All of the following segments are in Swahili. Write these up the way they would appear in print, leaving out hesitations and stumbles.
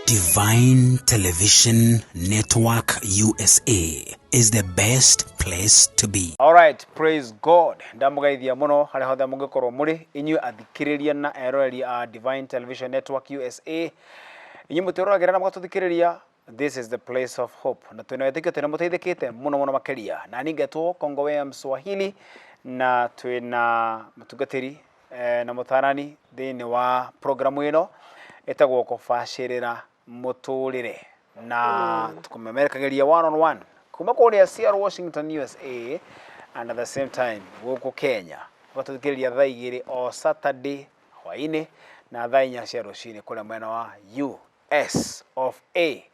Divine Television Network USA is the best place to be. All right, praise God. Ndamugaithia muno hari hothe mungikorwo muri inyu athikiriria na eroreri a Divine Television Network USA. Inyu mutiroragera na mugathuthikiriria. This is the place of hope. Na twinawethikio tena muteithikite muno makeria. Na ningetwo Kongowea Mswahili na twina mutungatiri na mutarani thini wa programu ino etagwo kubacirira muturire na tukumemerekageria one on one kuma kuria Seattle, Washington, USA, and at the same time guku Kenya gatuthikiriria thaa igiri o Saturday hwaini na thaa inya cia rucini kuria mwena wa US of A.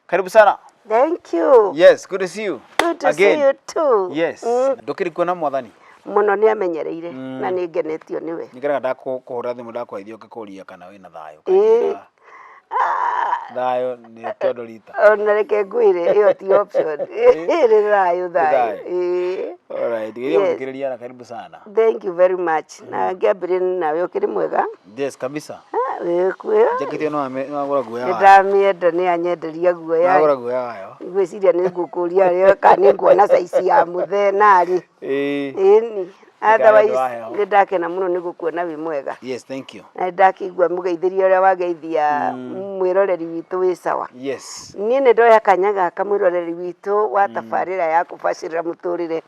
Karibu sana. Thank you. Yes, good to see you. Good to again. See you too. Yes. Ndukiri kuona mwathani. Muno ni amenyereire na ni ngenetio niwe. Nigeraga ndakuhura thimu ndakwithio ngikuria kana wina thayo. Thayo ni todo rita. Ona reke ngwire iyo ti option. Iri thayo. All right. Ngiriria na karibu sana. Thank you very much. Na ngambire nawe ukiri mwega. Yes, kabisa. Wekuya. Jakiti no agora guya. Ndamienda ni anyenderia guya. Agora guya wayo. Ngwiciria ni ngukuria rio kana nguona saici ya muthenari. Ni. Otherwise ndakena muno ni gukuona wi mwega. Yes, thank you. Na ndakigwa mugeithiria uria wageithia mwiroreri witu wi sawa. Yes. Ni ndoya kanyaga kamwiroreri witu wa tafarira ya kubacirira muturire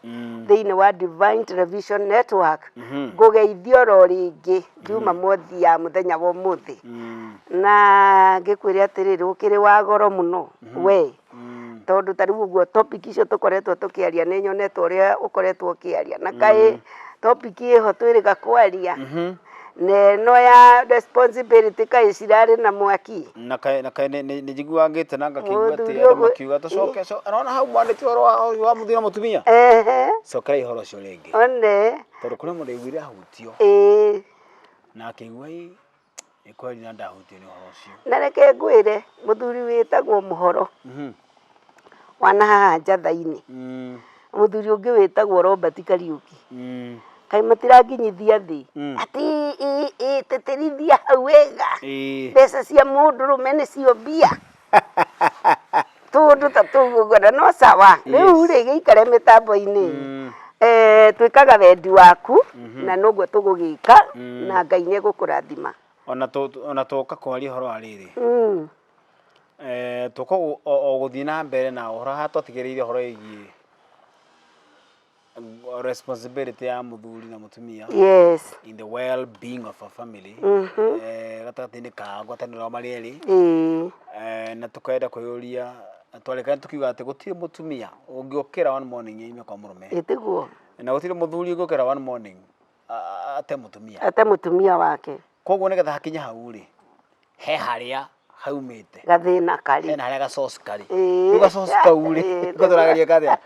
thiini wa Divine Television Network. Ngugeithio ro ringi juma mothi ya muthenya wa muthi. Na ngikwiria atiriri ukiri wa goro muno we. Tondu tariu uguo topic icio tukoretwo tukiaria ni nyonetwo uria ukoretwo ukiaria na kai topic iho twiriga kwaria no ya responsibility kai cirari na mwaki na kai ni jiguangite na ngakigwa ati andu makiuga tucoke so arona hau mwandiki wa muthira mutumia so kai horo cio ringi one tondu kuria mundu igwire ahutio na akigwa ikwari na ndahutio ni horo cio na reke ngwire muthuri witagwo muhoro wana haha njatha-ini muthuri ungi witagwo Robert Kariuki kai matiraginyithia thi ati teterithia hau wega mbeca cia mundurume ni cio mbia tundu tatugugora no sawa riu ri giikare mitambo-ini twikaga wendi waku na noguo tugugika na Ngai ni gukurathima ona tuka kwaria horo ariri tuko oguthina mbere na horo hatothigereire horo igi responsibility ya muthuri na mutumia. Yes. In the well being of a family. Gatatini ka gwatanira marieri. Na tukaenda kuyuria twarekana tukiuga ati gutire mutumia ungiokera one morning ime kwa murume. Itiguo. Na gutire muthuri ungokera one morning ate mutumia wake. Koguo nigetha hakinya hau ri he haria haumite gathina kari ena haria gacoci kari gacoci kau ri guturageria kathia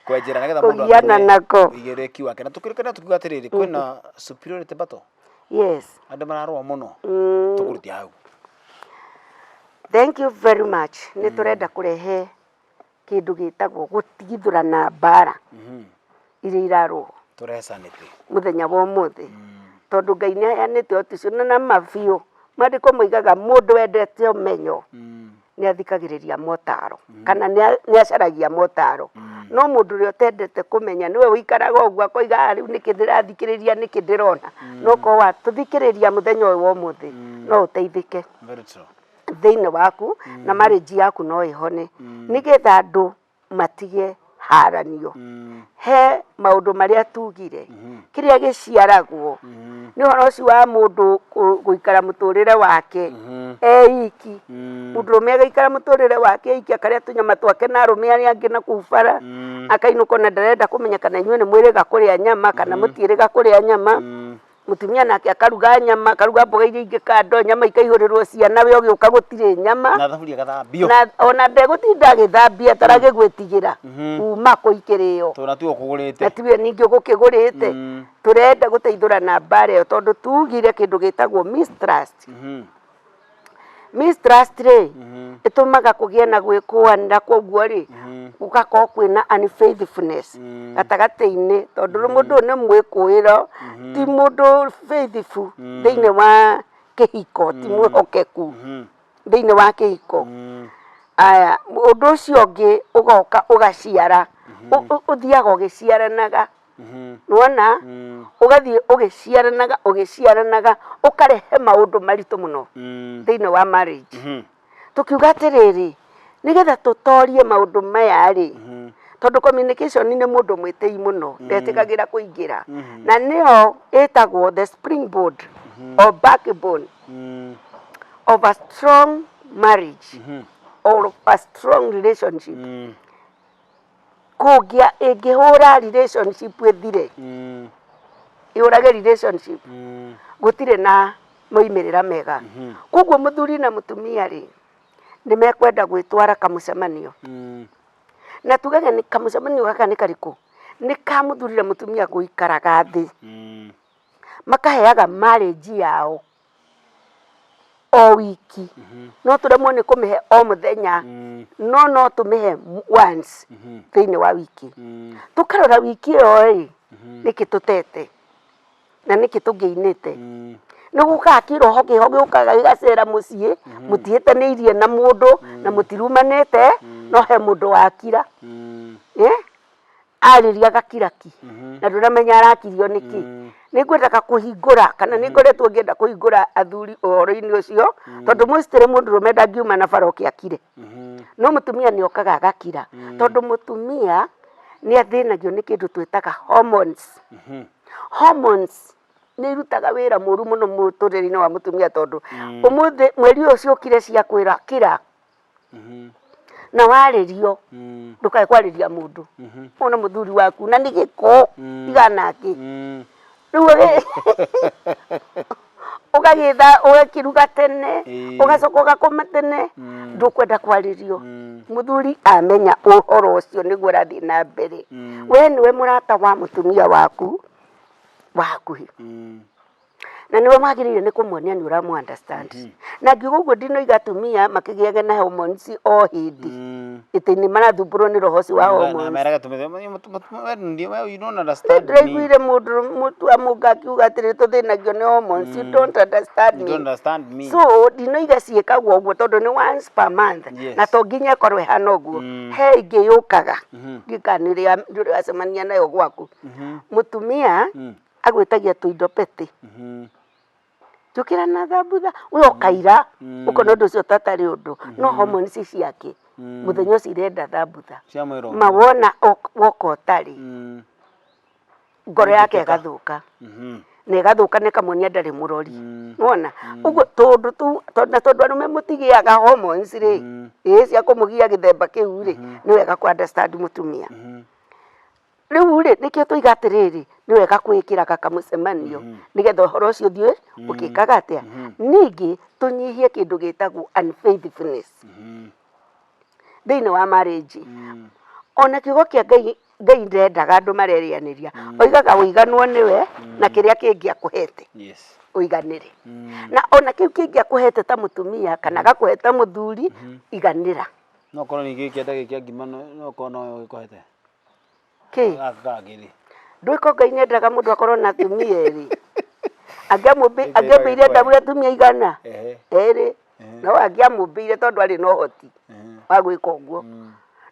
kwenjera nagetha mundu kugiana nako igereki wake na tukirikana tukiuga atiriri kwina superiority battle. Yes, andu mararwa muno tukurutia hau. Thank you very much. Ni turenda kurehe kindu gitagwo gutigithurana bara iri irarwo turesanite muthenya wa muthi tondu Ngai ni ayanite oticio na mafio mandiko moigaga mundu wendete umenyo ni athikagiriria motaro kana ni acaragia motaro no mundu ri otendete kumenya niwe wikaraga ogwa akoiga riu nikithirathikiriria nikindirona no ko wa tuthikiriria muthenya wa muthi no uteithike very true thiini waku na marriage yaku no ihone nigetha andu matige haranio he maundu maria tugire kiria giciaragwo ni horo ucio wa mundu guikara muturire wake iki mundu mega ikara muturire wake iki akaria tunyama twake na arume aria angi na kubara akainuko na ndarenda kumenya kana inywe ni mwiriga kuria nyama kana mutiriga kuria nyama mutumia nake akaruga nyama akaruga mboga iria ingi kando nyama ikaihurirwo ciana we ugiuka gutire nyama na thaburia gathambio na ona ndegutinda githambia tarage gwitigira uma kuikirio tuna tuo kugurite na tiwe ningi gukigurite turenda guteithurana bare tondu tugire kindu gitagwo mistrust mistrust ri itumaga kugie na gwikwanira koguo ri gukako kwina unfaithfulness gatagati-ini tondu mundu ni mwikuiro ti mundu faithful thiini wa kihiko ti Wihokeku thiini wa kihiko aya undu ucio ngi ugoka ugaciara uthiaga ugiciaranaga nuona ugathie ugiciaranaga ukarehe maundu maritu muno thiini wa marriage tukiuga atiriri nigetha tutorie maundu maya ri tondu communication ni mundu mwitei muno ndetikagira kuingira na nio etagwo the springboard or backbone of a strong marriage or a strong relationship kugia ingihura relationship withire iurage relationship gutire na moimirira mega koguo muthuri na mutumia ri nimekwenda gwitwara kamucemanio na tugage ni kamucemanio gaka ni kariku ni kamuthurire mutumia guikaraga thi makaheaga marriage yao o wiki no turemwo ni kumihe o muthenya no tumihe once thiini wa wiki tukarora wiki iyo ri nikitutete na nikitugiinite nuguka kiroho kihoge ukaga gigacera mucii mutietaniirie na mundu na mutirumanite no he mundu wakira ariria gakiraki na nduramenya arakirio niki ningwendaka kuhingura kana ningoretwo ngienda kuhingura athuri uhoro-ini ucio tondu mwistire mundu rumenda ngiuma na baroki akire no mutumia ni okaga agakira tondu mutumia ni athinagio ni kindu twitaga hormones ni rutaga wira muru muno muturiri-ini wa mutumia tondu umuthi mweri ucio ukire cia kwira kira na waririo ndukae kwariria mundu ona muthuri waku na ni giko iganaki riu ukagitha ugakiruga tene ugacoka ugakoma tene ndukwenda kwaririo muthuri amenya uhoro ucio niguo rathi na mbere we niwe murata wa mutumia waku wakuhi na niwe magirire ni kumuonia ni uramu understand na ngiuguo ndino igatumia makigiage na hormones o hindi itini marathumburo ni rohoci wa hormones na meraga ndio you don't understand me ndire mutu amuga kiuga atiri tuthinagio ni hormones you don't understand me so ndino igaciikagwo uguo tondu ni once per month na to nginya korwe hana uguo he ingi yukaga ngikaniria ndure acemania nayo gwaku mutumia agwetagia tuindo pete tukira na thabutha uyo kaira uko nondu ucio tatari undu no hormones ciake muthenya ucio irenda thabutha mawona woko tari ngoro yake gathuka ne gathuka ne kamunia ndari murori wona ugo tondu arume mutigiaga hormones ri cia kumugia githemba kiu ri ni wega ku understand mutumia riu ri nikio tuiga atiriri ni wega kwikira kakamucemanio nigetha uhoro ucio thie ukikaga atia ningi tunyihie kindu gitagwo unfaithfulness thiini wa marriage ona kiugo kia Ngai ndendaga andu marerianiria oigaga uiganwo niwe na kiria kingi akuhete uiganire na ona kiu kingi akuhete ta mutumia kana gakuheta muthuri iganira no kono ni gikienda gikia ngima no kono ikuhete agagiri ndwiko Ngai nendaga mundu akorwo na tumia eri angiamubire ndabura tumia igana eri no angiamubire tondu ari no hoti wa gwika uguo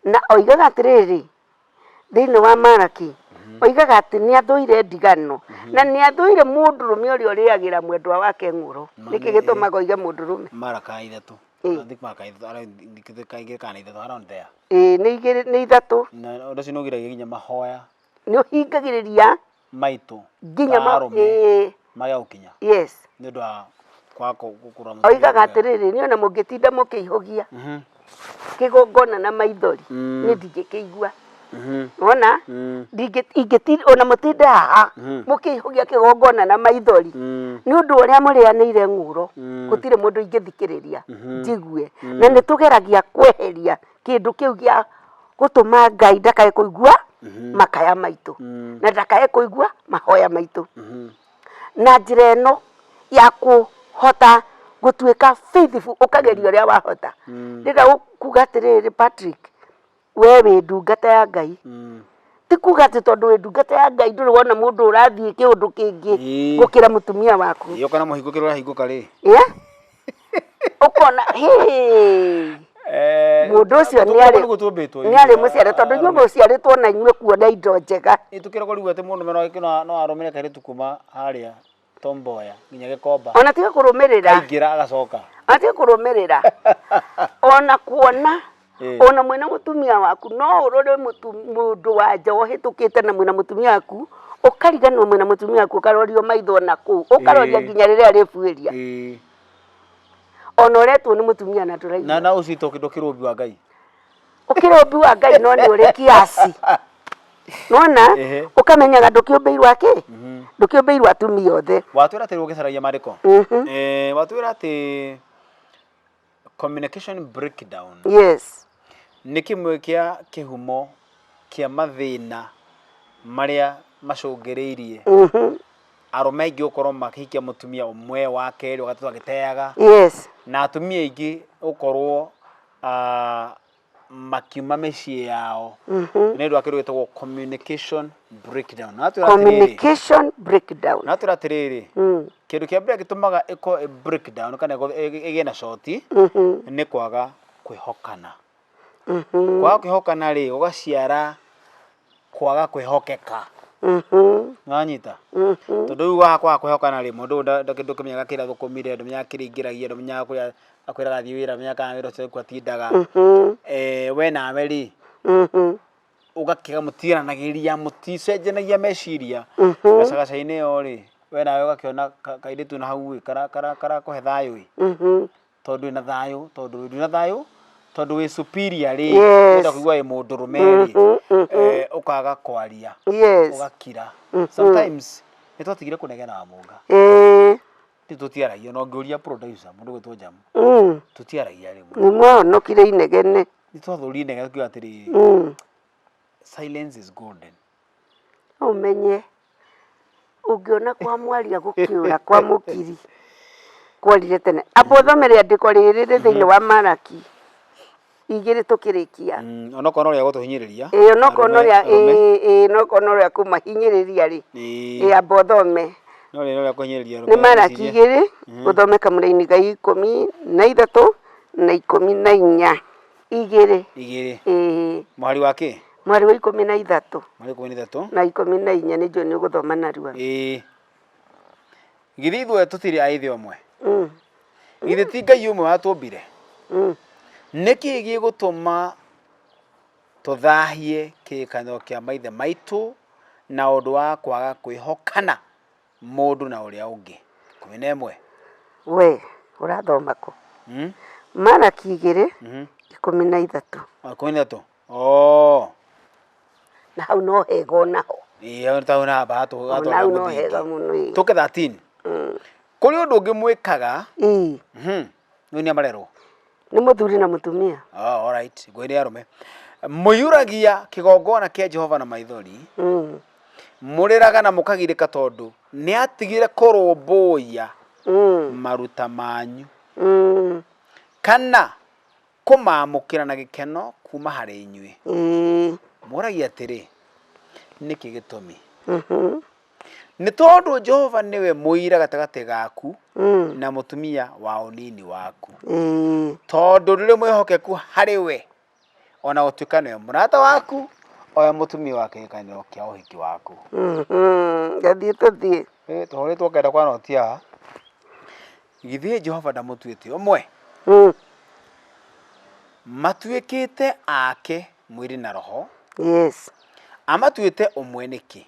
na oigaga atiriri thiini wa Maraki oigaga ati ni athuire ndigano na ni athuire mundurume uria uriagira mwendwa wake ng'uro niki gitumaga oige mundurume Maraka 3 athi Maraka 3 ndikithikaige kana 3 around there ni 3 na undu cio nugiragia ginya mahoya ni uhingagiriria maitu ginya maya ukinya yes ni ndu kwako gukura mutu oigaga atiriri ni ona mungitinda mukiihogia kigongona na maithori ni ndingikigua ona ingeti ona mutinda haha mukiihogia kigongona na maithori ni undu uria murianiire ng'uro gutire mundu ingithikiriria njigue na nitugeragia kweheria kindu kiu gia gutuma Ngai ndakae kuigua makaya maitu na ndakae kuigua mahoya maitu na njira ino ya kuhota gutuika faithful ukageria uria wahota ndira kuga atiriri Patrick we wi ndungata ya Ngai ti kuga ati tondu wi ndungata ya Ngai nduri wona mundu urathie kiundu kingi gukira mutumia waku iyo kana muhingo kiro hingo kari kuona mundu ucio ni ari muciare tondu nyuo muciaritwo na inyue kuona indo njega itukira kuri gwete mundu meno ikino no arumire kare tukuma haria tomboya nginya gikomba ona tiga kurumirira ngira agacoka ati kurumirira ona kuona ona mwena mutumia waku no urore mundu wa nja uhitukite na mwena mutumia waku ukariganwo mwena mutumia waku ukarorio maitho na ku ukaroria nginya riria rifuiria ona uretwo ni mutumia na turaigua na ucito kindukirumbi wa Ngai ukirumbi wa Ngai no ni uri kiasi nona ukamenyaga ndukiumbeirwa ki ndukiumbeirwa atumia othe watwira ati ugicaragia mariko watwira ati communication breakdown yes ni kimwe kia kihumo kia mathina maria macungiriirie arume ingi ukorwo makihikia mutumia umwe wa keri ugatatu agiteaga yes na atumia ingi ukorwo makiuma mecii yao ni ndu akiru gitagwo communication breakdown natwira atiriri kindu kia mbere gitumaga iko breakdown kana igie na shoti ni kwaga kwihokana kwaga kwihokana ri ugaciara kwaga kwihokeka nganyita tondu kwaga kwihokana ri mundu ndakimenya kira thukumire ndu menya kiringiragia ndu menya kuria akwiraga thii wira menya kana wira ucio kwatindaga we nawe ri ugakiga mutiranagiria muticenjanagia meciria gacagacaine yo ri we nawe ugakiona kairitu na hau kara kuhe thayu tondu ina thayu tondu we superior ri nda kuigua mundu rumeri ukaga kwaria ugakira sometimes nitwatigire kunegena wa Munga tutiaragia no ngiuria producer mundu gwetwo Jamu tutiaragia rimwe ni mwana kire inegene nitwathuri inegene tukiwa atiri silence is golden umenye ungiona kwa mwaria gukiura kwa mukiri kwarire tene apothomere andiko riri thiini wa Malaki igiri tukirikia ono kono ria gutuhinyiriria ono kono ria no kono ria kumahinyiriria ri abothome no ria kuhinyiriria ni Malaki igiri guthomeka muraini ga 13 na 14 igiri mwari wake mwari wa 13 mwari 13 na 14 nijo ni guthoma narua githithwe tutiri aithi omwe githi Ngai umwe watumbire niki gigutuma tuthahie kikanyo kia maithe maitu na undu wa kwaga kwihokana mundu na uria ungi 11 we urathoma ku Malaki igiri 13 13 na hau no hego naho hau tauna batu no hego muno tuke 13 kuri undu ungi mwikaga ni amarero ni muthuri na mutumia all right gwire arume muyuragia kigongona kia Jehova na maithori muriraga na mukagirika tondu ni atigire kurumbuya maruta manyu kana kumamukira na gikeno kuma hari inyue muragia atiri niki gitumi ni tondu Jehova niwe muira gatagate gaku na mutumia wa unini waku tondu riri mwihokeku hari we ona utukane murata waku oya mutumia wake kanyo kia uhiki waku gathie tuthie tuhore twakenda kwa notia githie Jehova ndamutuite omwe matuikite ake mwiri na roho yes amatuite omwe niki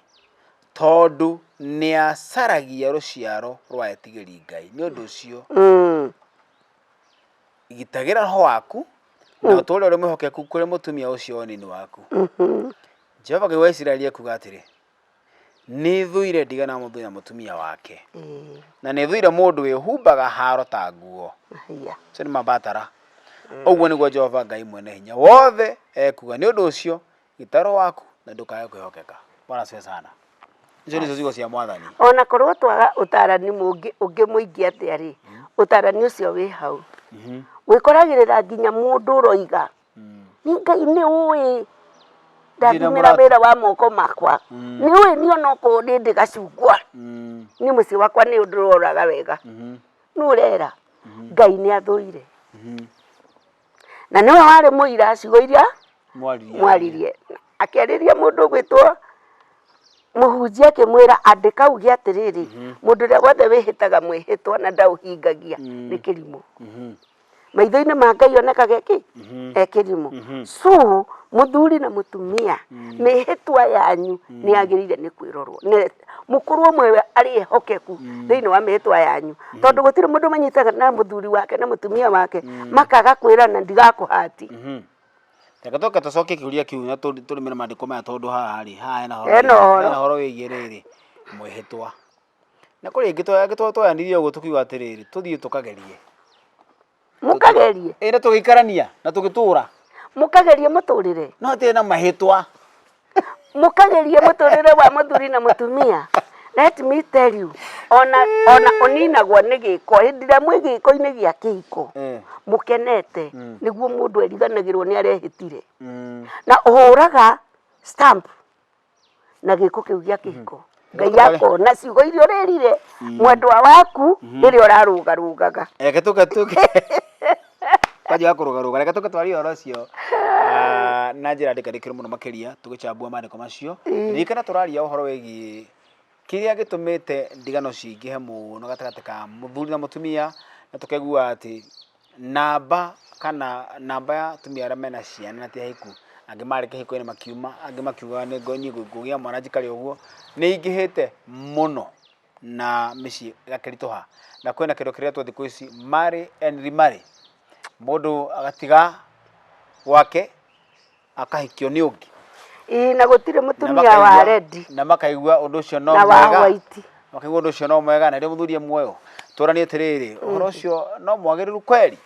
tondu ni acaragia ruciaro rwa etigiri Ngai ni undu ucio igitagira roho waku na utore uri mwihokeku kuri mutumia ucio nini waku Jehova Ngai wa Israeli akuga atiri ni thuire ndigana muthu na mutumia wake na ni thuire mundu wihumbaga haro ta nguo so ni mabatara ogwo niguo Jehova Ngai mwene hinya wothe ekuga ni undu ucio gitaro waku na ndukae kwihokeka bwana siwe sana icio nicio ciugo cia mwathani ona korwo twaga utarani ungi muingi atiari utarani ucio wi hau wikoragirira nginya mundu uroiga ni Ngai ni uwi ndagimira wira wa moko makwa ni uwi ni ona ko ndi gacungwa ni muci wakwa ni unduroraga wega nurera Ngai ni athuire na niwe wari muira cigo iria mwaririe akĩarĩria mũndũ gwĩtwo mũhunjia akĩmwĩra andĩka uge atĩrĩrĩ mũndũ ũrĩa wothe wĩhĩtaga mwĩhĩtwa na ndaũhingagia nĩ kĩrimũ maitho-inĩ ma Ngai onekaga kĩrimũ so mũthuri na mũtumia mĩhĩtwa yanyu nĩ yagĩrĩire nĩ kwĩrorwo mũkorwo mwe arĩ ehokeku thĩinĩ wa mĩhĩtwa yanyu tondũ gũtirĩ mũndũ manyitaga na mũthuri wake na mũtumia wake makaga kwĩrana ndigakũhati Reka toke tucoke kiuria kiu na turimire mandiko maya tondu haha ri hena horo wigie riri mwihitwa na kuri ingĩ twayanithie uguo tukiuga atiriri tuthie tukagerie mukagerie na tugikarania na tugitura mukagerie muturire no tire na mahitwa mukagerie muturire wa muthuri na mutumia let me tell you ona oninagwo nĩ gĩko hĩndĩ ĩrĩa mwĩ gĩko-inĩ gĩa kĩhiko mukenete nĩguo mũndũ eriganagĩrwo nĩ arehĩtire na ũhũraga stamp na gĩko kĩu gĩa kĩhiko Ngai akona ciugo iria ũrĩrire mwendwa waku rĩrĩa ũrarũgarũgaga reke tuke Kaja kurugaruga reka tuke twari oro cio na njira ndikandikire muno makiria tugicambua mandiko macio rikana turaria uhoro wegi kiria gitumite ndigano cingihe muno gatagati ka muthuri na mutumia na tukegua ati namba ya atumia aria mena ciana na tihiku angi mari kihiko-ini makiuma angi makiuga ni ngonyi gugia mwana njikari uguo ni ingihite muno na micii gakirituha na kwena kindu kiria twa thiku ici marry and remarry mundu agatiga wake akahikio ni ungi na gutire mutumia wa ready na makaigua undu ucio no mwega makaigua undu ucio no mwega na ri muthurie muoyo turanie tiriri uhoro ucio no mwagiriru kweli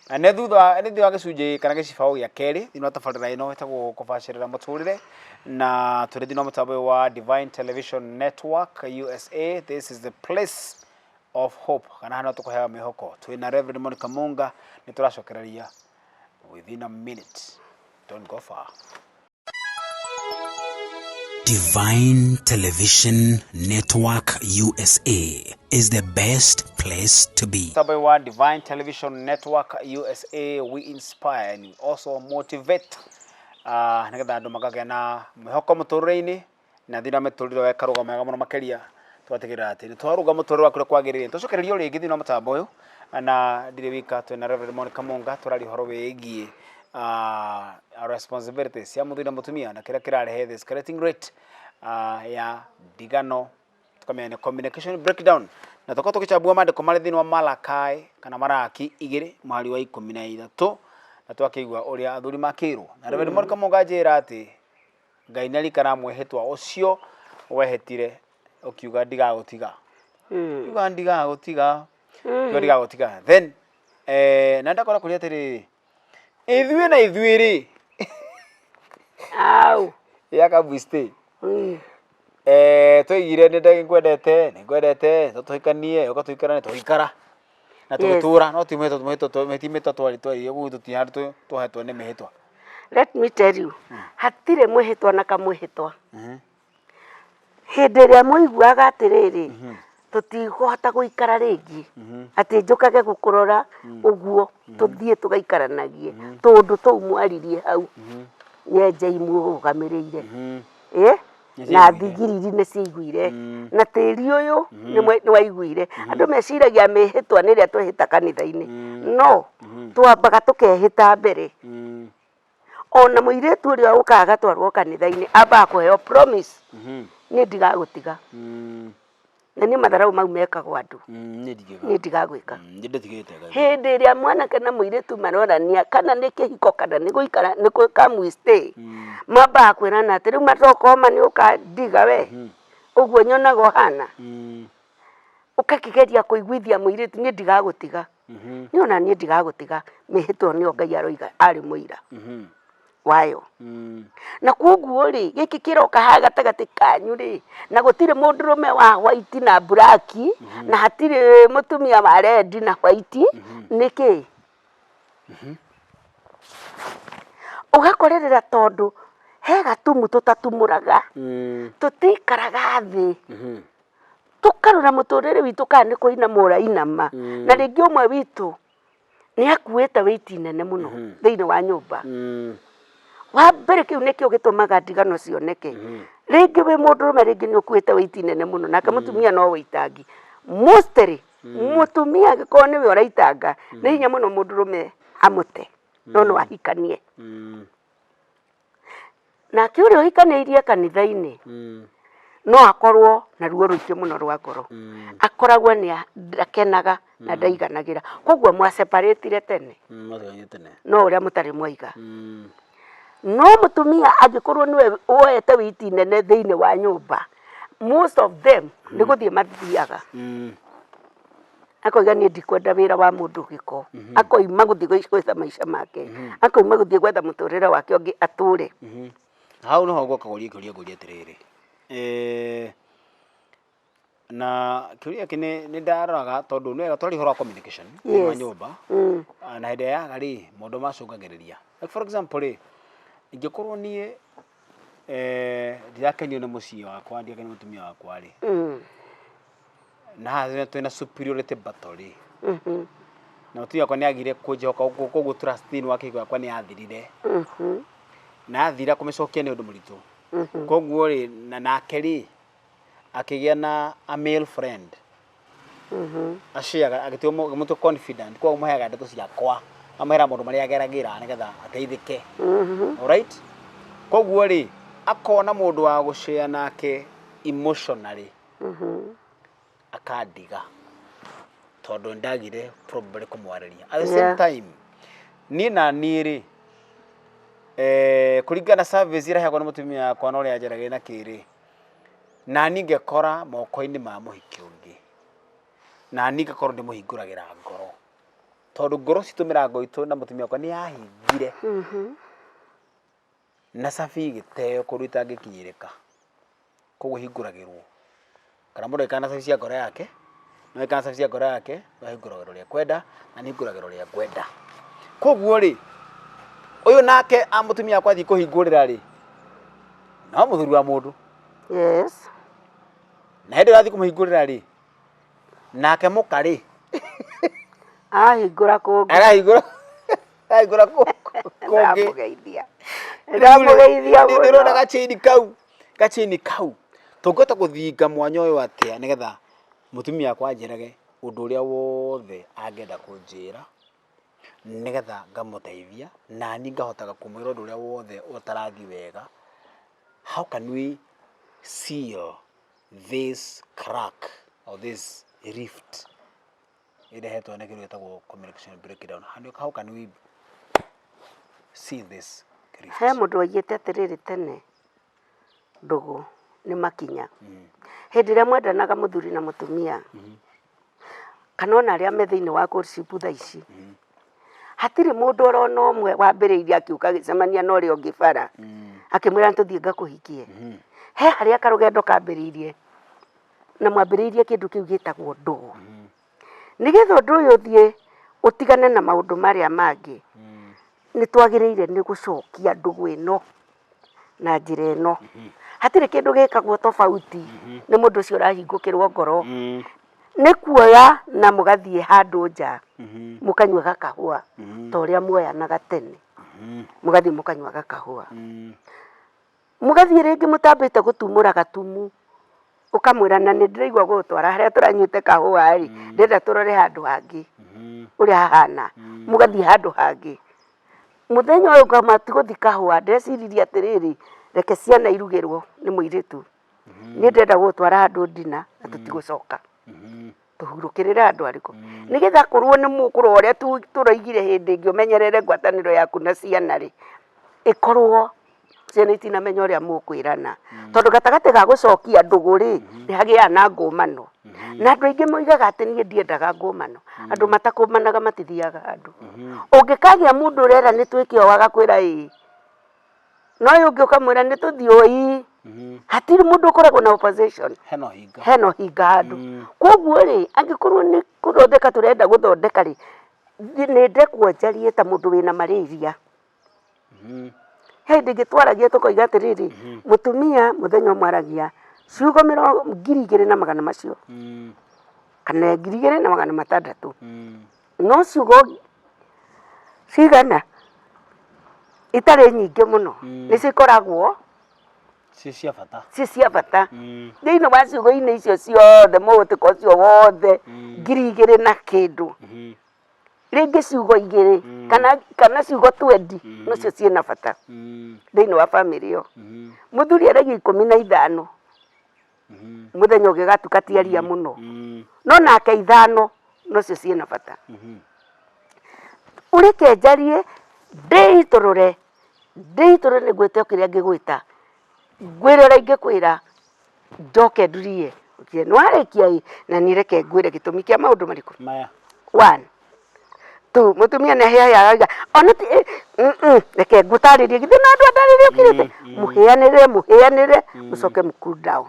na ne thutha wa gicunji kana gicibao gia keri thino tabarira ino etagwo kubacirira muturire na turi thino mutambo wa Divine Television Network USA. This is the place of hope kana hano tukuhea mihoko twina Rev Dr Munga ni turacokereria within a minute. Don't go far. Divine Television Network USA is the best place to be. Tabewa Divine Television Network USA, we inspire and we also motivate. Nĩgetha andũ makagĩa na mwĩhoko mũtũrĩre-inĩ na thina mĩtũrĩre wa karuga mega mũno makĩria twatigĩrĩra atĩ nĩ twaruga mũtũrĩre wa kũrĩa kwagĩrĩire tũcokererio rĩngĩ thina mũtambo ũyũ na ndirĩ wika twĩna Rev Dr Munga tũrari horo wĩgiĩ responsibilities cia muthuri na mutumia na kira kirarehe the escalating rate ya ndigano tukamenya communication breakdown na toko tukichambua mandiko mari thini wa Malakai kana Maraki 2 mwari wa 13 na twakigwa uria athuri makirwo na Rev Dr Munga njira ati Ngai nari kana mwehitwa ucio wehetire ukiuga ndigagutiga uga ndigagutiga ndigagutiga then na ndakora kuria tiri ithuĩ na ithuĩ-rĩ au yaka bwiste tũigire nĩngwendete tũtũhikanie ũgatũikara nĩtũikara na tũgĩtũra no timĩtwo twari ũguo tũtihandũ tũhetwo nĩ mĩhĩtwa. Let me tell you hatirĩ mwĩhĩtwa na kamwĩhĩtwa hĩndĩ ĩrĩa mũiguaga atĩrĩrĩ tutikũhota guikara rĩngĩ atĩ njũkage gũkũrora ũguo tũthiĩ tũgaikaranagie tondũ tũu mwaririe hau nyenja imũrũgamĩrĩire na thigiriri nĩ ciaiguire na tĩri ũyũ nĩ waiguire andũ meciragia mĩhĩtwa nĩrĩa twehĩta kanitha-inĩ no twambaga tũkehĩta mbere ona mũirĩtu ũrĩa ũkaga twarwo kanitha-inĩ ambaga kũheo promise nĩ ndigagũtiga na nĩ matharau mau mekagwo andũ nĩ ndigagwĩka hĩndĩ ĩrĩa mwanake na mũirĩtu marorania kana nĩ kĩhiko kana nĩ gũikara nĩ come we stay mambaga kwĩrana atĩ rĩu matokoma nĩ ũkandiga we ũguo nyonaga ũhana ũkakĩgeria kũiguithia mũirĩtu nĩ ndigagũtiga nĩ ona nĩ ndigagũtiga mĩhĩtwa nĩyo Ngai aroiga arĩ mũira wayo na koguo rĩ gĩkĩ kĩroka ha gatagatĩ kanyu rĩ na gũtirĩ mũndũrũme wa white na black na hatirĩ mũtumia wa red na white nĩkĩ ũgakorerera tondũ he gatumu tũtatumũraga tũtikaraga thĩ tukarora mũtũrĩre witũ kana nĩ kũinama ũrainama na rĩngĩ ũmwe witũ ni akuite weight nene muno thiini wa nyumba wa mbere kiu nikio gitumaga ndigano cioneke ringi wi mundurume ringi ni ukuite weight nene muno nake mutumia no witangi mostly mutumia giko ni we uraitanga ni hinya muno mundurume amute no ahikanie na kiuri uhikaniirie kanitha-ini no akorwo na ruo ruingi muno rwa ngoro akoragwo ni akenaga na ndaiganagira koguo mwa separate tene no uria mutari mwaiga no mutumia agikorwo niwe woete witi nene thiini wa nyumba most of them ni guthie mathiaga akoiga ni ndikwenda wira wa mundu giko akoima guthie gwetha maisha make akoima guthie gwetha muturire wake ungi ature hau no hogo kaguria atiriri na kiuria kine ni ndaraga tondu nwega twari horo communication wa nyumba na hede ya gari mundu macungagiriria like for example ingikorwo nie ndirakenio na mucii wakwa ndiakenio mutumia wakwa ri na twina superiority battle na mutumia wakwa ni agire kunjoka koguo trust ni wake wakwa ni athirire na athira kumicokia ni undu muritu koguo ri na nake ri akigia na a male friend ashiaga agitio mutu confident kwa umuheaga ndeto ciakwa amera mundu maria ageragira nigetha ateithike alright koguo ri akona mundu wa gushare nake emotionally akandiga tondu ndagire probably kumwariria at the same time ni na niri kuringana service ira heagwo ni mutumia akwa no ria ajerage na kiri na ningekora moko-ini ma muhiki ungi na ningekorwo ndimuhinguragira ngoro tondu ngoro citu mirango itu na mutumia akwa ni yahingire na safi giteo kuruta ngikinyirika koguo hinguragirwo kana mundu ikana safi cia ngoro yake no ikana safi cia ngoro yake no hinguragirwo ria kwenda na ninguragirwo ria kwenda koguo ri uyu nake amutumia akwa thi kuhingurira ri no muthuri wa mundu yes na hende rathi kumuhingurira ri nake mukari ahingura kungi ahingura kungi ndamugeithia ndirona gachaini kau tungota kuthinga mwanya uyu atia nigetha mutumia akwa njirage undu uria wothe angenda kunjira nigetha ngamuteithia na ni ngahotaga kumwira undu uria wothe utarathi wega. How can we seal this crack or this rift ida heto na kiru etagwo communication breakdown? How can we seal this rift? He mundu aigite atiriri tene ndugu ni makinya hindi ria mwendanaga muthuri na mutumia kana ona ria me thiini wa courtship tha ici hatiri mundu orona omwe wambiriirie akiuka gicemania no ri ongibara akimwira ntuthie ngakuhikie he haria karugendo kambiriirie na mwambiriirie kindu kiu gitagwo ndugu nigetha undu uyu uthie utigane na maundu maria mangi ni twagiriire ni gucokia ndugu ino na njira ino hatiri kindu gikagwo tofauti ni mundu ucio urahingukirwo ngoro ni kuoya na mugathie handu nja mukanywa gakahua ta uria muoyanaga tene mugathie mukanywa gakahua mugathie ringi mutambite gutumura gatumu ukamwira na ni ndiraigwa gutwara haria turanyuite kahua ri ndenda turore handu hangi uria hahana mugathie handu hangi muthenya uyu ngamati guthi kahua ndeciriria atiriri reke ciana irugirwo ni muiritu ni ndenda gutwara handu ndina na tutigucoka tuhurukirire andu ariku nigetha korwo ni mukuru uria turaigire hindi ingi umenyerere ngwataniro yaku na ciana ri ikorwo ciana itinamenya uria mukwirana tondu gatagati ga gucokia ndugu ri ni hagia na ngumano na andu aingi moigaga ati nie ndiendaga ngumano andu matakumanaga matithiaga handu ungikagia mundu urera ni twike o agakwira no yungi ukamwira ni tuthio hatiri mundu ukoragwo na opposition heno hinga handu koguo ri angikorwo ni kuthondeka turenda guthondeka ri ni ndekwo njarie ta mundu wina malaria hindi ngitwaragia tukoiga atiriri mutumia muthenya umwaragia ciugo 2,200 macio kana 2,600 no ciugo cigana itare nyinge muno ni cikoragwo cia bata cia bata thiini wa ciugo-ini icio ciothe mũgũtũko ũcio wothe 2,000 na kĩndũ rĩngĩ ciugo 2 kana ciugo 20 nocio ciĩna bata thiini wa family ĩyo mũthuri aragia 15 muthenya ũgĩgatuka tiaria mũno no nake 5 nocio ciĩna bata ũreke njarie ndĩitũrũre nĩgwĩte kĩrĩa ngĩgwĩta ngwĩrĩra ingĩkwĩra njoke ndurie nĩwarĩkia na nĩreke ngwĩre gĩtũmi kĩa maũndũ marĩkũ maya 1 2 mũtumia nĩaheaga ona ti reke ngũtarĩrie githĩ na andũ atarĩrie ũkĩrĩte mũheanĩre mũcoke cool down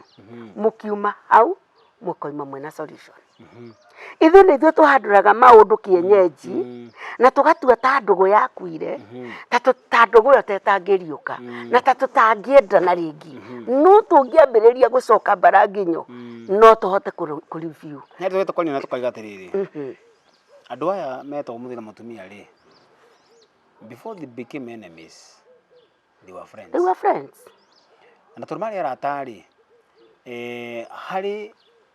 mũkiuma hau mũkoima mwena solution ithuĩ tũhandũraga maũndũ kienyeji na tũgatua ta ndũgũ yakuire ta ndũgũ yo tetangĩriũka na ta tũtangĩendana rĩngĩ no tũngĩambĩrĩria gũcoka baranginyo no tũhote kũreview nĩ tũgĩte kwanyu na tũkaiga atĩrĩrĩ andũ aya metagwo mũthuri na mũtumia rĩ before they became enemies they were friends na tondũ marĩ arata rĩ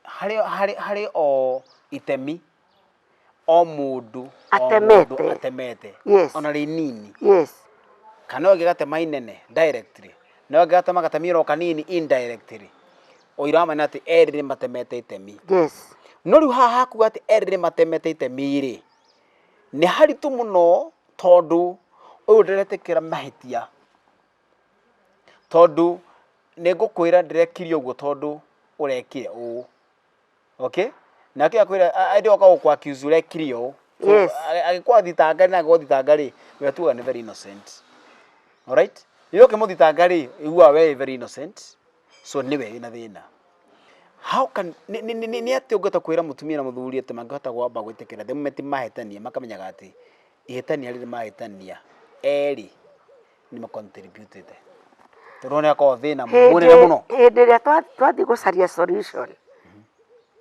harĩ o itemi o mũndũ atemete ona rĩ nini kana ũngĩgatema inene directly na ũngĩgatema gatemiro kanini indirectly oiramana atĩ erĩ matemete itemi no rĩu haha hakuga atĩ erĩ matemete itemi rĩ nĩ haritũ mũno tondũ ũyũ ndĩretĩkĩra mahĩtia tondũ nĩngũkwĩra ndĩrekire ũguo tondũ ũrekire ũũ okay na kĩya kwĩra ndio kwa gũkwaccuse ũrekire ũũ agĩkwa thitanga na gũthitanga rĩ we tuga nĩ very innocent alright yoke mũthitanga rĩ igua we very innocent so niwe ina thĩna how can nĩ atĩ ũngĩhota kwĩra mũtumia na mũthuri atĩ mangĩhota gwamba gwĩtĩkĩra the moment mahĩtania makamenyaga atĩ ihĩtania rĩrĩ mahĩtania erĩ nĩ macontributed tũrone akorwo thĩna mũnene mũno hĩndĩ ĩrĩa twathiĩ gũcaria solution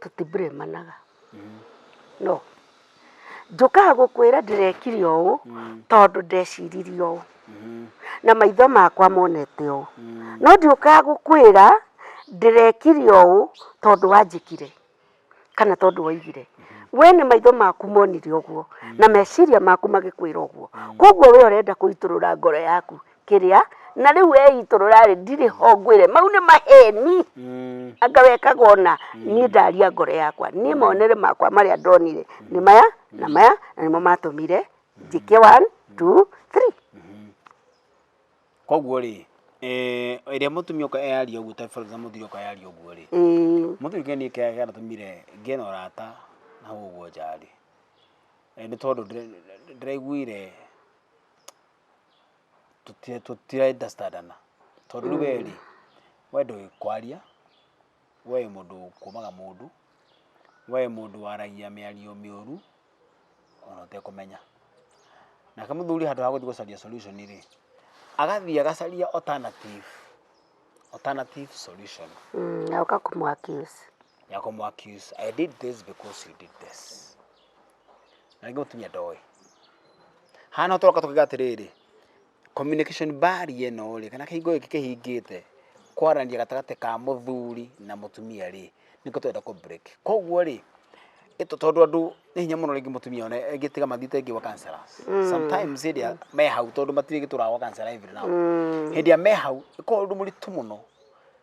tutiblemanaga no njũkaga gũkwĩra ndĩrekire ũũ tondũ ndeciririe ũũ na maitho makwa monete ũũ no ndiũkaga gũkwĩra ndĩrekire ũũ tondũ wanjĩkire kana tondũ waigire we nĩ maitho maku monire ũguo na meciria maku magĩkwĩra ũguo koguo we ũrenda kũitũrũra ngoro yaku kĩrĩa na rĩu weitũrũra rĩ ndirĩ ho ngwĩre mau nĩ maheni anga wekaga ona niĩ ndaria ngoro yakwa niĩ monere makwa marĩa ndonire nĩ maya na nĩmo matũmire njĩke 1 2 3 koguo rĩ ĩrĩa mũtumia ũka yaria ũguo ta for example mũthuri ũka yaria ũguo rĩ mũthuri kĩni kĩega gĩatũmire ngĩna ũrata na ũguo njarĩ nĩ tondũ ndĩraiguire tũtiraendastandana tondũ rĩu werĩ we ndũĩ kwaria we mũndũ kumaga mũndũ we mũndũ waragia mĩario mĩũru ona ũtekũmenya nake mũthuri handũ ha gũthiĩ gũcaria solution rĩ agathiĩ agacaria alternative solution na ũkamũaccuse I did this because you did this na rĩngĩ mũtumia ndoĩ hana tũroka tũkiuga atĩrĩrĩ communication barrier ĩno rĩ kana kĩhingo gĩkĩ kĩhingĩte kwaranĩria gatagatĩ ka mũthuri na mũtumia rĩ nĩko twenda kũ break koguo rĩ tondũ andũ nĩ hinya mũno rĩngĩ mũtumia ona ĩngĩtiga mathiĩte ĩngĩ wa counselors sometimes hĩndĩ me hau tondũ matirĩ gĩtũraga wa counselor every now hĩndĩ me hau ĩkorwo ũndũ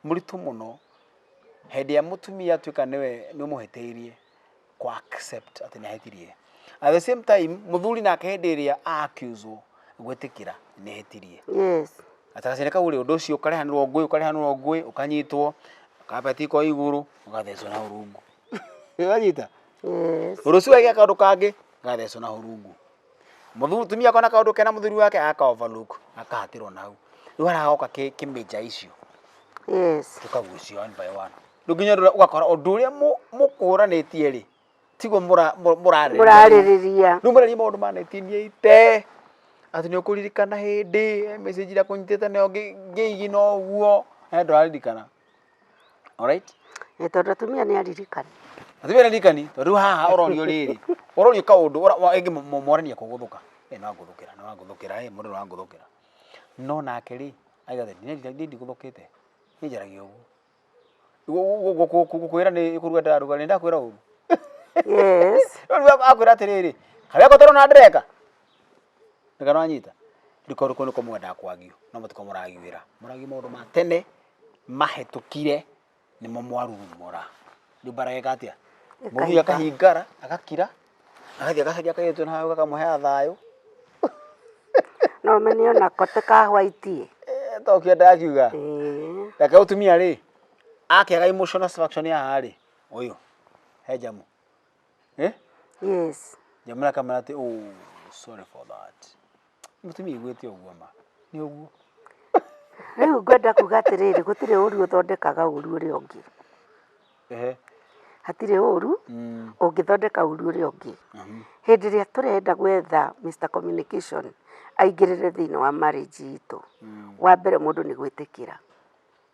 mũritũ mũno hĩndĩ ya mũtumia atuĩka nĩwe nĩũmũhĩtĩirie kwa accept atĩ nĩahĩtirie at the same time mũthuri nake hĩndĩ ĩrĩa accuse gwĩtĩkĩra nĩhĩtirie atagaceneka ũrĩ ũndũ ũcio ũkarehanĩrwo ngũĩ ũkanyitwo kabeti kwa igũrũ ũgathecwo na hurungu wanyita ũndũ ũcio wegĩa kaũndũ kangĩ gathecwo na hurungu mũtumia akona kaũndũ kena mũthuri wake aka overlook akahatĩrwo na hau rĩu haragoka kĩmĩnja icio tũkagucio one by one rĩu nginya ũgakora ũndũ ũrĩa mũkũranĩtie rĩ tiguo mũrarĩrĩria rĩu mũrarĩrĩria maũndũ ma 1980 atĩ nĩ ũkũririkana hĩndĩ message ĩrĩa kũnyitĩte nayo ngĩigi no ũguo ndũraririkana alright tondũ atumia nĩ aririkani tondũ haha ũronio rĩrĩ ũronio kaũndũ ĩngĩ morania kũgũthũka no nguthukira mundu no nguthukira no nake ri aigathe ndi guthukite ni njaragia uguo gukwira ni kuruga ndaruga ni ndakwira uru yes akwira atiriri karia ko torona ndireka ndikano anyita ndikoru kono ko mwenda kwagio no mutiko muragiwira muragi maundu ma tene mahetukire ni mo mwarurumura ndi baraka atia mugi akahingara agakira agathia agacaria kayetu na hayo kakamuhe thayo no menio na kote ka white to kienda akiuga reke utumia ri akiaga emotional satisfaction ya hari uyu he jamu yes jamuna kamera ati oh sorry for that mutumi igwete uguo ma ni uguo riu ngwenda kugatiriri gutire uru uthondekaga uru uri ongi hatire uru ungithondeka uru uri ongi hindi ria turenda gwetha Mr Communication aingirire thiini wa marriage itu wa mbere mundu ni gwitikira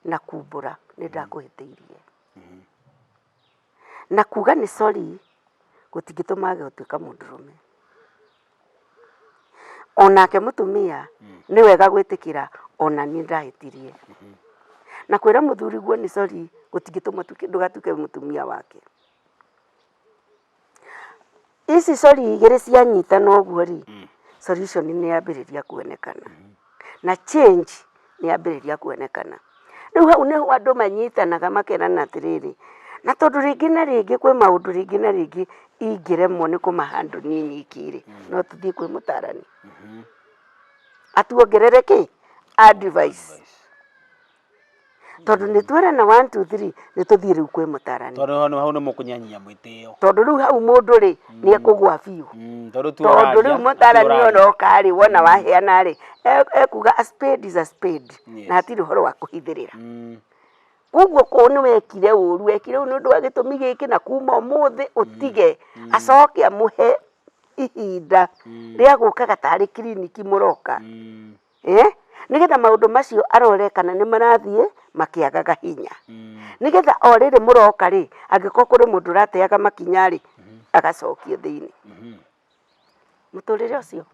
na kumbura ni ndakuhitiirie na kuga ni sorry gutingitumaga utuika mundurume onake mutumia ni wega gwitikira ona ni ndahitirie na kwira muthuri guo ni sorry gutingituma ndugatuke mutumia wake isi sorry igire cia nyita no guo ri solution ni yambiriria kuonekana na change ni yambiriria kuonekana riu hau ni andu manyitanaga makerana atiriri na tondu ringi na ringi kwi maundu ringi na ringi ingiremwo ni kumahandu ni nyikiri no tuthie kwi mutarani atuongerere ki advice tondu ni twera na 1 2 3 ni tuthie riu kwi mutarani tondu hau ni mukunyanyia mwitio tondu riu hau mundu ri ni ekugwa biu tondu riu mutarani ono kari wona waheana ri ekuga a spade is a spade na hatiri horo wa kuhithirira kuguo kuni wekire uru wekire unu ndu agitumi giki na kuma umuthi utige acoke amuhe ihinda ria guka gatari kliniki muroka nigetha maundu macio arore kana ni marathie makiagaga hinya nigetha orire muroka ri angiko kuri mundu rateaga makinya ri agacokio thiini muturire ucio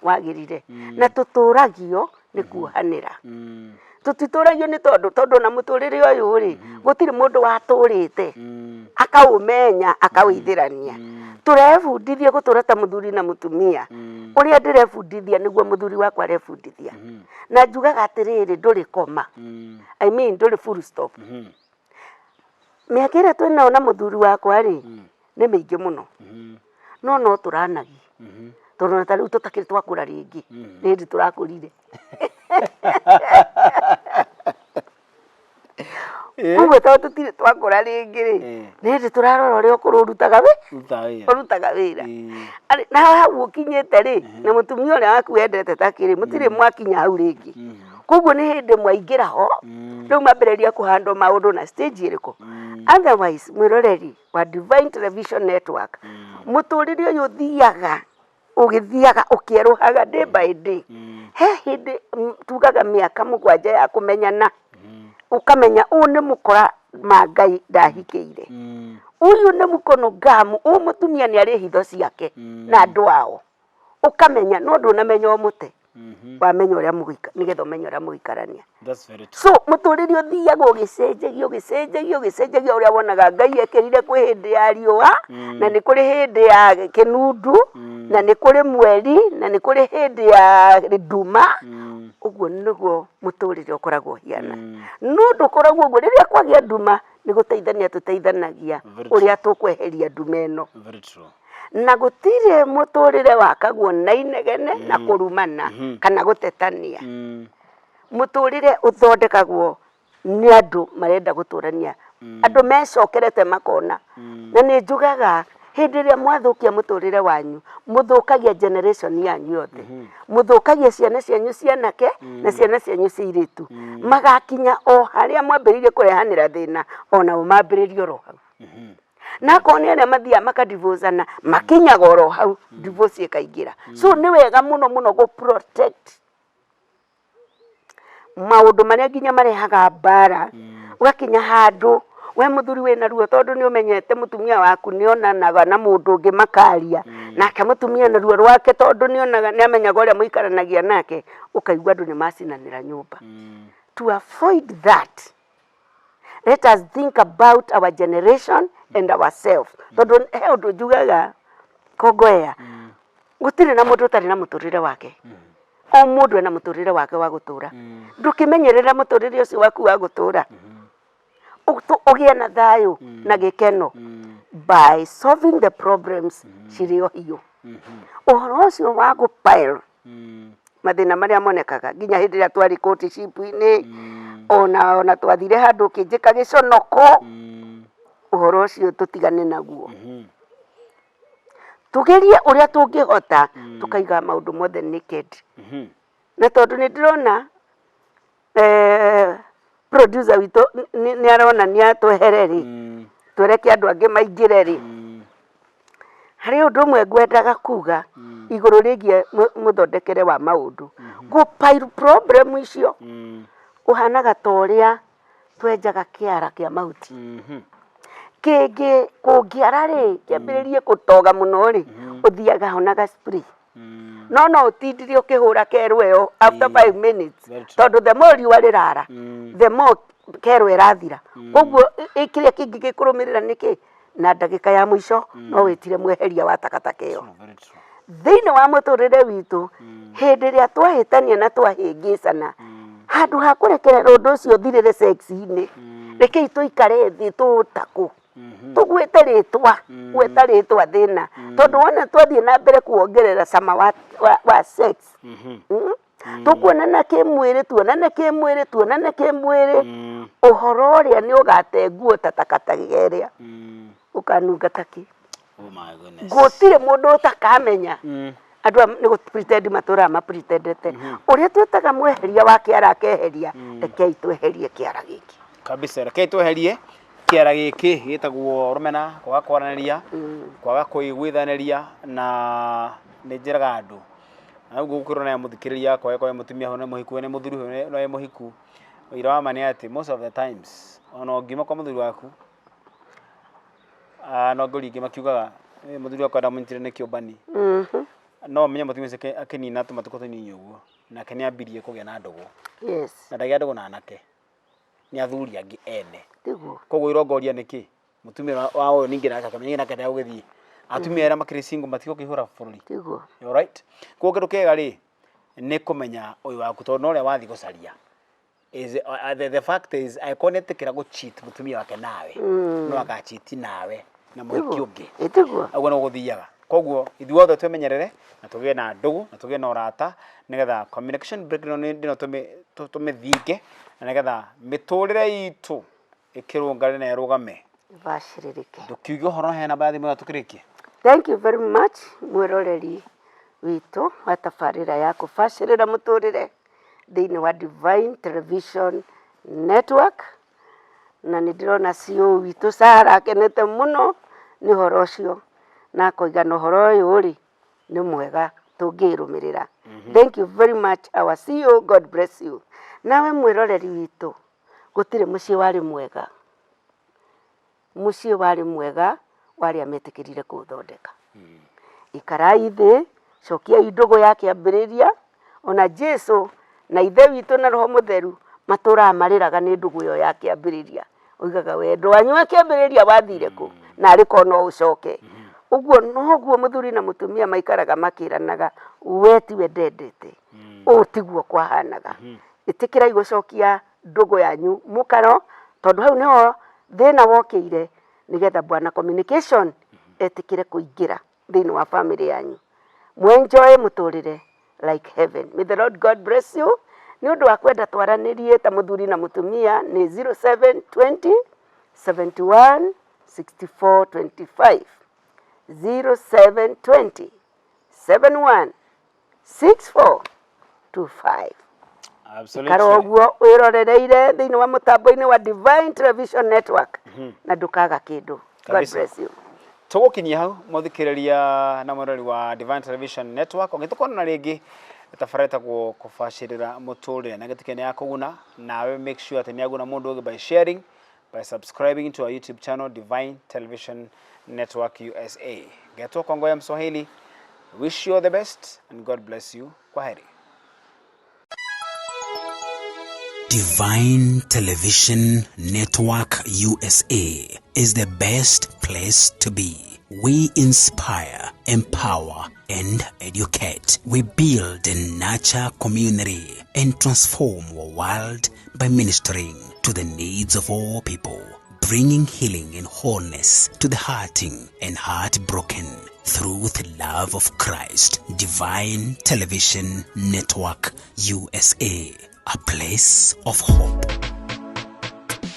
wagirire na tuturagio ni kuhanira tutituragio ni tondu na muturire uyu ri gutiri mundu waturite akaumenya akawithirania turebundithia gutura ta muthuri na mutumia uria ndirebundithia niguo muthuri wakwa arebundithia na njugaga atiriri nduri koma I mean nduri full stop miaka iria twinao na muthuri wakwa ri ni mingi muno no turanagi tondu na tariu tutakiri twakura ringi ni ndi turakurire uwe tondu tutire twakura ringi ri ni ndi turarora uria ukururutaga wira na hau ukinyite ri na mutumia uria waku wendete takiri mutire mwakinya hau ringi koguo ni hindi mwaingira ho riu mambiriria kuhandwo maundu na stage iriku otherwise mwiroreri wa Divine Television Network muturire uyu thiaga ugithiaga ukieruhaga day by day he hindi tugaga miaka 7 ya kumenyana ukamenya u ni mukora mangai ndahikiire uyu ni mukono gamu mutumia ni ari hitho ciake na andu ao ukamenya no ndunamenya omute wamenya uria mugika nigetho menya uria mugikarania so muturire uthiaga ugicenjagia uria wonaga ngai ekirire kwi hindi ya riua na ni kuri hindi ya kinundu na ni kuri mweri na ni kuri hindi ya nduma uguo niguo muturire ukoragwo hiana no ndukoragwo uguo riria kwagia nduma ni guteithania tuteithanagia uria tukweheria nduma eno na gutire muturire wakagwo na inegene na kurumana kana gutetania muturire uthondekagwo ni andu marenda guturania andu mecokerete makona na ni njugaga hindi ria mwathukia muturire wanyu muthukagia generation yanyu yothe muthukagia ciana cianyu cianake na ciana cianyu ciiritu magakinya o haria mwambiririe kurehanira thina ona umambiririe ro hau na koni aria mathia makadivozana makinyaga oro hau divorce ikaingira so ni wega muno go protect maundu maria nginya marehaga mbara ugakinya handu we muthuri wina ruo tondu ni umenyete mutumia waku ni onanaga na mundu ungi makaria nake mutumia na ruo rwake tondu ni onaga ni amenyaga uria muikaranagia nake ukaigua andu ni macinanira nyumba. To avoid that, let us think about our generation and ourselves. Tondu he undu njugaga Kongowea gutire na mundu utari na muturire wake. O mundu ena muturire wake wa gutura. Ndukimenyerera muturire ucio waku wa gutura. Ugie na thayo na gikeno by solving the problems cirio hiyo. Uhoro ucio wa gupile mathina maria monekaga nginya hindi ria twari court ship-ini ona twathire handu kinjika giconoko uhoro ucio tutigane naguo. Tugerie uria tungihota tukaiga maundu mothe naked. Na tondu ni ndirona producer wito ni arona ni atwehereri twereke andu angi maingireri. Hari undu mwe ngwendaga kuga iguru rigie muthondekere wa maundu gupile problem icio uhanaga toria twenjaga kiara kia mahuti. Kenge kungiara ri kiambiririe kutoga muno ri uthiaga honaga spray no utindire ukihura keru eyo after 5 minutes tondu the more riua rirara the more keru irathira koguo ikiria kingi gikurumirira niki na ndagika ya mwisho no witire mweheria wa takataka iyo. Thiini wa muturire witu hindi ria twahitania na twahingicana handu ha kurekerera undu ucio thirire sex-ini rekei tuikare thi tutaku tugwete ritwa gweta ritwa thina tondu wona twathie na mbere kuongerera sama wa sex tukuonana kimwiri tuonane kimwiri uhoro uria ni ugate nguo tatakatageria ukanunga taki. Oh my goodness. Gutire mundu utakamenya andu ni go pretend matura ma pretendete uria twetaga mweheria wa kiara akeheria rekei tweherie kiara giki kabisa. Rekei tweherie kiara giki gitagwo rumena kwaga kwaranaria kwaga kuigwithaniria na ni njiraga andu na gukuru na muthikiriria kwa mutumia hone muhiku ne muthuri hone no muhiku ira wa mani ati most of the times ono ngima kwa muthuri waku no ngori ngima kiugaga muthuri wakwa ndamunyitire ne kiobani no menya mutumia akinina tumatuko tuninyi uguo na kenia ambirie kugia na ndugu. Yes. Na ndagia ndugu na anake ni athuri angi ene tiguo koguo irongoria niki mutumia wao ningi na akamenya na kenda ugithii atumia era makiri single matiko kihura bururi tiguo. You right koguo kindu kega ri ni kumenya uyu waku tondu ore wathi gucaria is the fact is iconetikira go cheat mutumia wake nawe no aka cheat nawe na muhiki ungi tiguo agwo no guthiaga koguo ithuothe twemenyerere na tugie na ndugu na tugie na urata nigetha communication breakdown ndino tumethinge na nigetha miturire itu ikirungane na irugame bashiririke dukiugo horo hena baadhi mwa tukirikie. Thank you very much mwiroreri witu wa tafarira ya kufashirira muturire thiini wa Divine Television Network na ndirona cio witu Sara akenete muno ni horo ucio na koigana horo uyu ri ni mwega tungirumirira. Thank you very much our CEO, God bless you. Nawe mwiroreri witu gutire mucii wari mwega, mucii wari mwega wari ametikirire kuthondeka. Ikarai thi cokia ndugu yake ambiriria ona Jesu na ithe witu na roho mutheru matura mariraga ni ndugu yo yake ambiriria oigaga wendo wanyu akiambiriria wathire ku na ariko no ucoke uguo noguo muthuri na mutumia maikaraga makiranaga we tiwe ndendete utiguo kwahanaga itikira igucokia ndugu yanyu mukaro tondu hau niho thina wokire nigetha bwana communication etikire kuingira thiini wa family yanyu mwenjoy muturire like heaven. May the Lord God bless you. Ni undu wa kwenda twaranirie ta muthuri na mutumia ni 0720 71 64 25 0720 71 64 25. Absolutely. Karoguo wirorereire thiini wa mutambo-ini wa Divine Television Network na ndukaga kindu. God bless you. Tugukinyia hau muthikiriria na murori wa Divine Television Network ongitukona na ringi tafareta kufashirira muturire na gitikene ya kuguna nawe make sure ati ni aguna mundu by sharing by subscribing to our YouTube channel, Divine Television Network USA. Geto Kongowea Mswahili, wish you all the best and God bless you. Kwaheri. Divine Television Network USA is the best place to be. We inspire, empower, and educate. We build and nurture community and transform our world by ministering to the needs of all people, bringing healing and wholeness to the hurting and heartbroken through the love of Christ. Divine Television Network USA, a place of hope.